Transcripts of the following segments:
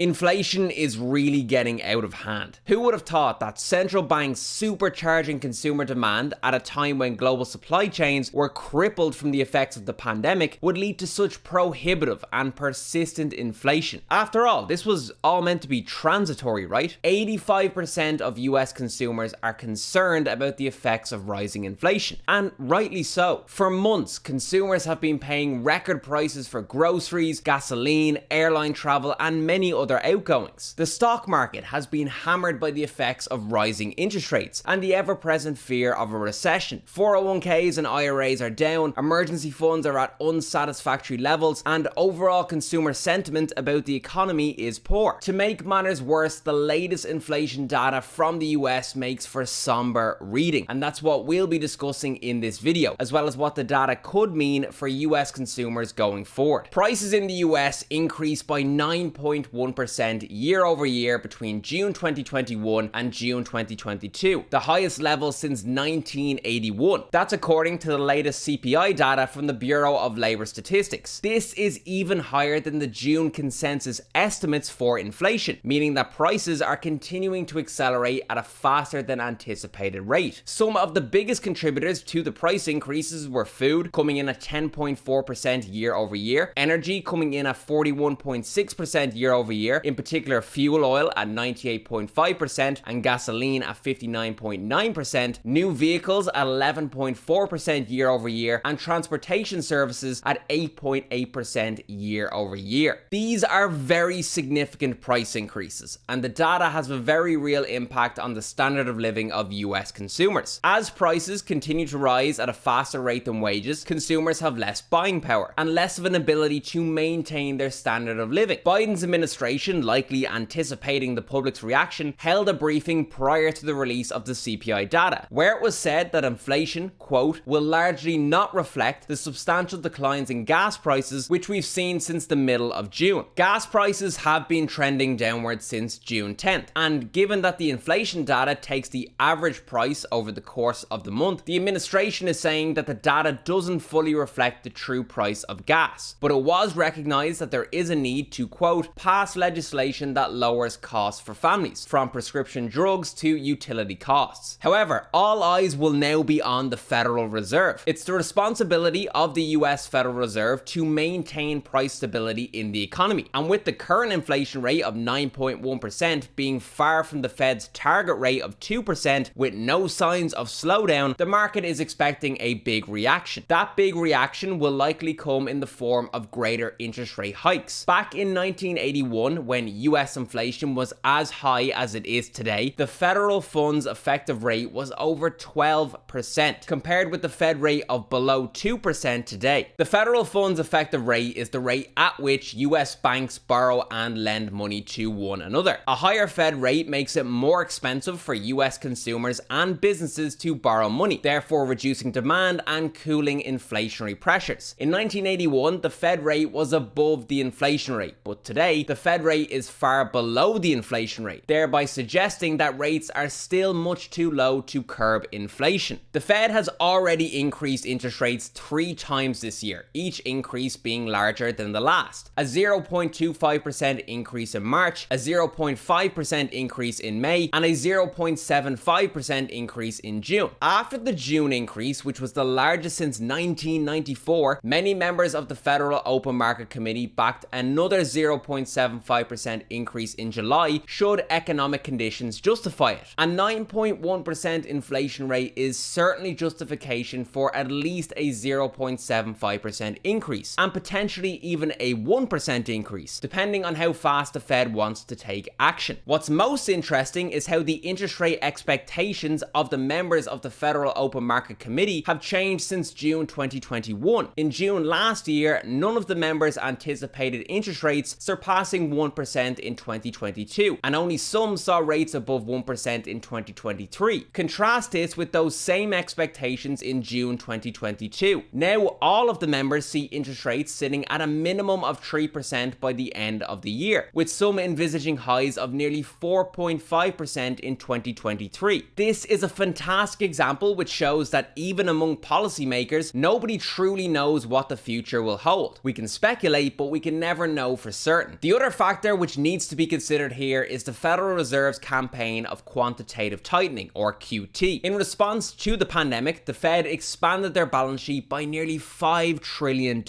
Inflation is really getting out of hand. Who would have thought that central banks supercharging consumer demand at a time when global supply chains were crippled from the effects of the pandemic would lead to such prohibitive and persistent inflation? After all, this was all meant to be transitory, right? 85% of US consumers are concerned about the effects of rising inflation, and rightly so. For months, consumers have been paying record prices for groceries, gasoline, airline travel, and many other outgoings. The stock market has been hammered by the effects of rising interest rates and the ever-present fear of a recession. 401ks and IRAs are down, emergency funds are at unsatisfactory levels, and overall consumer sentiment about the economy is poor. To make matters worse, the latest inflation data from the US makes for somber reading, and that's what we'll be discussing in this video, as well as what the data could mean for US consumers going forward. Prices in the US increased by 9.1% year over year between June 2021 and June 2022, the highest level since 1981. That's according to the latest CPI data from the Bureau of Labor Statistics. This is even higher than the June consensus estimates for inflation, meaning that prices are continuing to accelerate at a faster than anticipated rate. Some of the biggest contributors to the price increases were food, coming in at 10.4% year over year, energy coming in at 41.6% year over year, in particular fuel oil at 98.5% and gasoline at 59.9%, new vehicles at 11.4% year over year, and transportation services at 8.8% year over year. These are very significant price increases, and the data has a very real impact on the standard of living of US consumers. As prices continue to rise at a faster rate than wages, consumers have less buying power and less of an ability to maintain their standard of living. Biden's administration, likely anticipating the public's reaction, held a briefing prior to the release of the CPI data, where it was said that inflation, quote, will largely not reflect the substantial declines in gas prices which we've seen since the middle of June. Gas prices have been trending downward since June 10th, and given that the inflation data takes the average price over the course of the month, the administration is saying that the data doesn't fully reflect the true price of gas. But it was recognized that there is a need to, quote, pass legislation that lowers costs for families, from prescription drugs to utility costs. However, all eyes will now be on the Federal Reserve. It's the responsibility of the US Federal Reserve to maintain price stability in the economy. And with the current inflation rate of 9.1% being far from the Fed's target rate of 2% with no signs of slowdown, the market is expecting a big reaction. That big reaction will likely come in the form of greater interest rate hikes. Back in 1981, when US inflation was as high as it is today, the federal funds effective rate was over 12%, compared with the Fed rate of below 2% today. The federal funds effective rate is the rate at which US banks borrow and lend money to one another. A higher Fed rate makes it more expensive for US consumers and businesses to borrow money, therefore reducing demand and cooling inflationary pressures. In 1981, the Fed rate was above the inflation rate, but today the Fed rate is far below the inflation rate, thereby suggesting that rates are still much too low to curb inflation. The Fed has already increased interest rates 3 times this year, each increase being larger than the last. A 0.25% increase in March, a 0.5% increase in May, and a 0.75% increase in June. After the June increase, which was the largest since 1994, many members of the Federal Open Market Committee backed another 0.75% increase in July should economic conditions justify it. A 9.1% inflation rate is certainly justification for at least a 0.75% increase, and potentially even a 1% increase, depending on how fast the Fed wants to take action. What's most interesting is how the interest rate expectations of the members of the Federal Open Market Committee have changed since June 2021. In June last year, none of the members anticipated interest rates surpassing 1% in 2022, and only some saw rates above 1% in 2023. Contrast this with those same expectations in June 2022. Now, all of the members see interest rates sitting at a minimum of 3% by the end of the year, with some envisaging highs of nearly 4.5% in 2023. This is a fantastic example which shows that even among policymakers, nobody truly knows what the future will hold. We can speculate, but we can never know for certain. The other factor factor which needs to be considered here is the Federal Reserve's campaign of quantitative tightening, or QT. In response to the pandemic, the Fed expanded their balance sheet by nearly $5 trillion,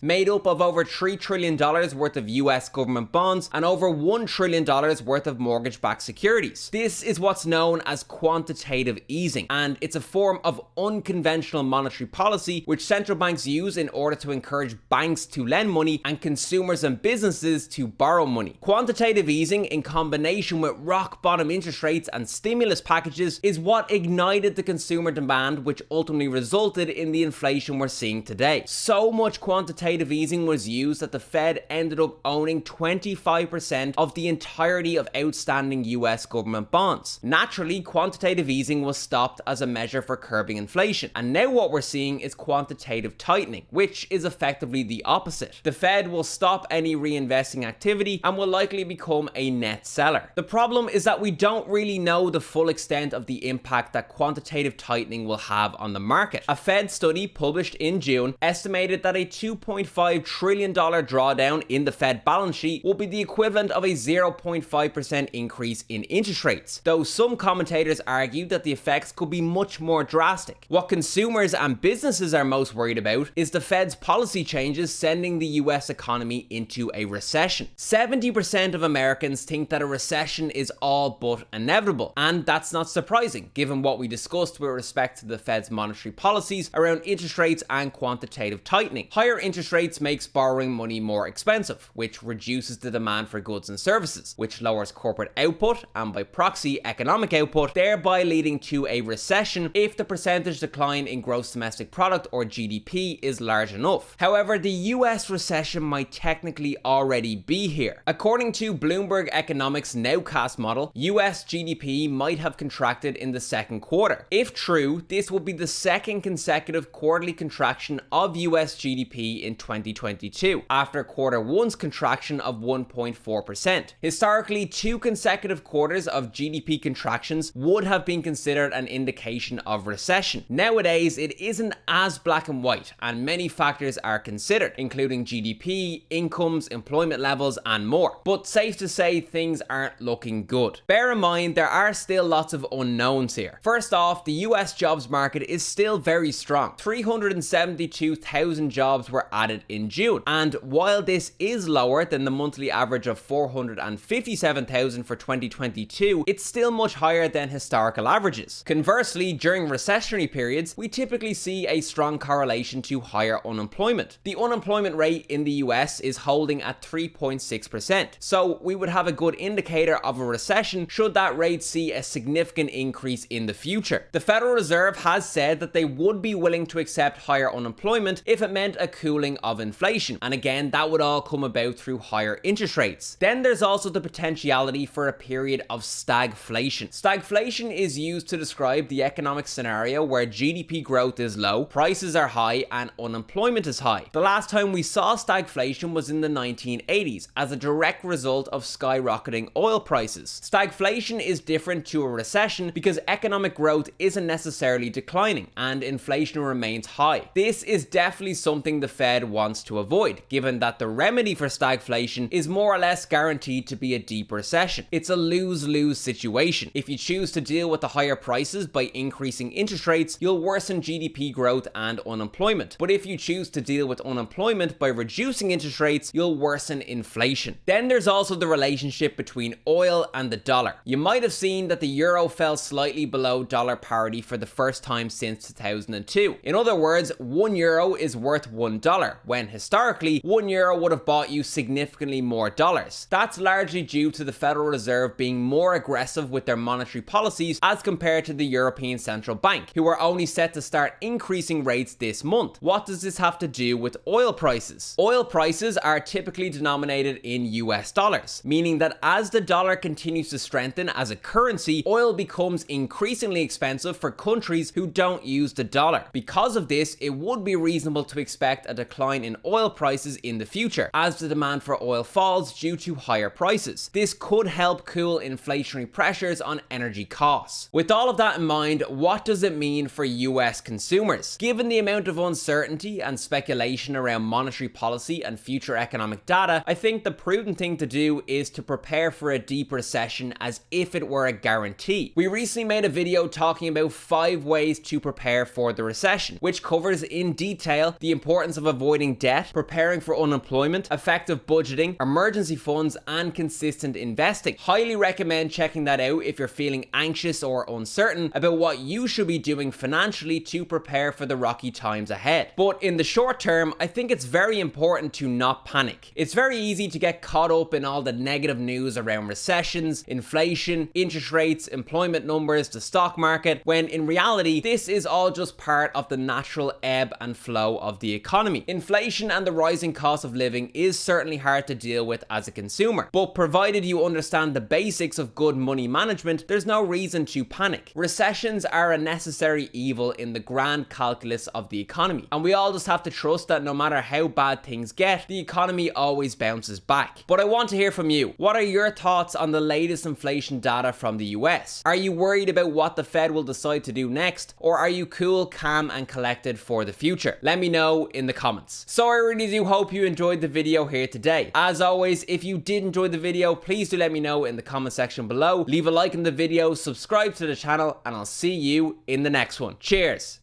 made up of over $3 trillion worth of US government bonds and over $1 trillion worth of mortgage-backed securities. This is what's known as quantitative easing, and it's a form of unconventional monetary policy which central banks use in order to encourage banks to lend money and consumers and businesses to borrow money. Quantitative easing, in combination with rock-bottom interest rates and stimulus packages, is what ignited the consumer demand, which ultimately resulted in the inflation we're seeing today. So much quantitative easing was used that the Fed ended up owning 25% of the entirety of outstanding US government bonds. Naturally, quantitative easing was stopped as a measure for curbing inflation, and now what we're seeing is quantitative tightening, which is effectively the opposite. The Fed will stop any reinvesting activity and will likely become a net seller. The problem is that we don't really know the full extent of the impact that quantitative tightening will have on the market. A Fed study published in June estimated that a $2.5 trillion drawdown in the Fed balance sheet will be the equivalent of a 0.5% increase in interest rates, though some commentators argue that the effects could be much more drastic. What consumers and businesses are most worried about is the Fed's policy changes sending the US economy into a recession. 70% of Americans think that a recession is all but inevitable, and that's not surprising given what we discussed with respect to the Fed's monetary policies around interest rates and quantitative tightening. Higher interest rates makes borrowing money more expensive, which reduces the demand for goods and services, which lowers corporate output and by proxy economic output, thereby leading to a recession if the percentage decline in gross domestic product, or GDP, is large enough. However, the US recession might technically already be here. According to Bloomberg Economics' Nowcast model, US GDP might have contracted in the second quarter. If true, this would be the second consecutive quarterly contraction of US GDP in 2022, after quarter one's contraction of 1.4%. Historically, 2 consecutive quarters of GDP contractions would have been considered an indication of recession. Nowadays, it isn't as black and white, and many factors are considered, including GDP, incomes, employment levels, and more. But safe to say, things aren't looking good. Bear in mind, there are still lots of unknowns here. First off, the US jobs market is still very strong. 372,000 jobs were added in June, and while this is lower than the monthly average of 457,000 for 2022, it's still much higher than historical averages. Conversely, during recessionary periods, we typically see a strong correlation to higher unemployment. The unemployment rate in the US is holding at 3.6%, so we would have a good indicator of a recession should that rate see a significant increase in the future. The Federal Reserve has said that they would be willing to accept higher unemployment if it meant a cooling of inflation, and again, that would all come about through higher interest rates. Then there's also the potentiality for a period of stagflation. Stagflation is used to describe the economic scenario where GDP growth is low, prices are high, and unemployment is high. The last time we saw stagflation was in the 1980s as a direct result of skyrocketing oil prices. Stagflation is different to a recession because economic growth isn't necessarily declining and inflation remains high. This is definitely something the Fed wants to avoid, given that the remedy for stagflation is more or less guaranteed to be a deep recession. It's a lose-lose situation. If you choose to deal with the higher prices by increasing interest rates, you'll worsen GDP growth and unemployment. But if you choose to deal with unemployment by reducing interest rates, you'll worsen inflation. Then there's also the relationship between oil and the dollar. You might have seen that the euro fell slightly below dollar parity for the first time since 2002. In other words, €1 is worth $1, when historically, €1 would have bought you significantly more dollars. That's largely due to the Federal Reserve being more aggressive with their monetary policies as compared to the European Central Bank, who are only set to start increasing rates this month. What does this have to do with oil prices? Oil prices are typically denominated in US dollars, meaning that as the dollar continues to strengthen as a currency, oil becomes increasingly expensive for countries who don't use the dollar. Because of this, it would be reasonable to expect a decline in oil prices in the future as the demand for oil falls due to higher prices. This could help cool inflationary pressures on energy costs. With all of that in mind, what does it mean for US consumers? Given the amount of uncertainty and speculation around monetary policy and future economic data, I think the the prudent thing to do is to prepare for a deep recession as if it were a guarantee. We recently made a video talking about 5 ways to prepare for the recession, which covers in detail the importance of avoiding debt, preparing for unemployment, effective budgeting, emergency funds, and consistent investing. Highly recommend checking that out if you're feeling anxious or uncertain about what you should be doing financially to prepare for the rocky times ahead. But in the short term, I think it's very important to not panic. It's very easy to get caught up in all the negative news around recessions, inflation, interest rates, employment numbers, the stock market, when in reality, this is all just part of the natural ebb and flow of the economy. Inflation and the rising cost of living is certainly hard to deal with as a consumer, but provided you understand the basics of good money management, there's no reason to panic. Recessions are a necessary evil in the grand calculus of the economy, and we all just have to trust that no matter how bad things get, the economy always bounces back. But I want to hear from you. What are your thoughts on the latest inflation data from the US? Are you worried about what the Fed will decide to do next, or are you cool, calm, and collected for the future? Let me know in the comments. So I really do hope you enjoyed the video here today. As always, if you did enjoy the video, please do let me know in the comment section below. Leave a like in the video, subscribe to the channel, and I'll see you in the next one. Cheers!